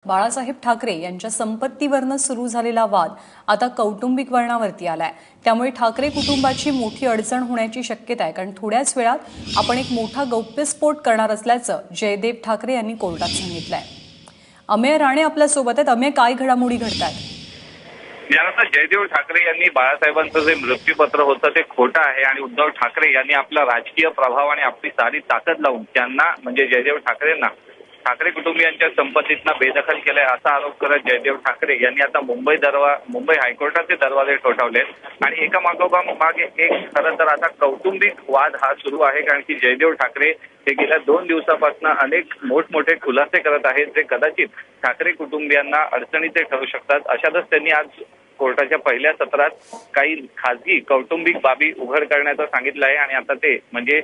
बाळासाहेब ठाकरे यांच्या संपत्तीवरनं सुरू झालेला वाद आता कौटुंबिक वळणावरती आलाय। त्यामुळे ठाकरे कुटुंबाची मोठी अडचण होण्याची शक्यता आहे, कारण थोड्याच वेळात आपण एक मोठा गौप्यस्फोट करणार असल्याचं जयदेव ठाकरे यांनी कोर्टात सांगितलंय। अमेय राणे आपल्या सोबत आहेत। अमेय, काय घडामोडी घडतात? यानंतर जयदेव ठाकरे यांनी बाळासाहेबांचं जे मृत्यूपत्र होतं ते खोटं आहे आणि उद्धव ठाकरे यांनी आपला राजकीय प्रभाव आणि आपली सारी ताकद लावून त्यांना म्हणजे जयदेव ठाकरेंना ठाकरे कुटुंबियांच्या संपत्तीतना बेदखल केलाय असा आरोप करत जयदेव ठाकरे यांनी आता मुंबई हायकोर्टाचे दरवाजे ठोठावले आणि एका मागे एक खरं तर आता कौटुंबिक वाद हा सुरू आहे, कारण की जयदेव ठाकरे हे गेल्या 2 दिवसापासून अनेक मोठमोठे खुलासे करत आहेत जे कदाचित ठाकरे कुटुंबियांना अडचणीचे ठरू शकतात। अशातच त्यांनी आज कोर्टाच्या पहिल्या सत्रात काही खासगी कौटुंबिक बाबी उघड करण्याचं सांगितलं आहे आणि आता ते म्हणजे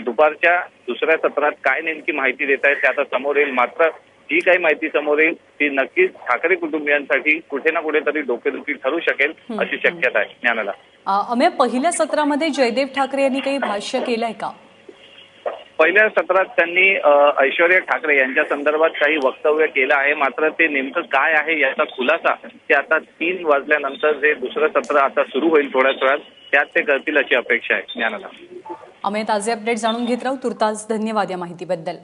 दुपारच्या दुसऱ्या सत्रात काय नेमकी माहिती देत आहेत ते आता समोर येईल। मात्र जी काही माहिती समोर येईल ती नक्कीच ठाकरे कुटुंबियांसाठी कुठे ना कुठेतरी डोकेदुखी ठरू शकेल अशी शक्यता आहे। ज्ञानाला अमेय, पहिल्या सत्रामध्ये जयदेव ठाकरे यांनी काही भाष्य केलंय का? पहिल्या सत्रात त्यांनी ऐश्वर्या ठाकरे यांच्या संदर्भात काही वक्तव्य केलं आहे, मात्र ते नेमकं काय आहे याचा खुलासा ते आता 3 वाजल्यानंतर जे दुसरं सत्र आता सुरू होईल थोड्याच वेळात त्यात ते करतील अशी अपेक्षा आहे। ज्ञानाला अमेय, ताजे अपडेट जाणून घेत राहू। तुर्तास धन्यवाद या माहितीबद्दल।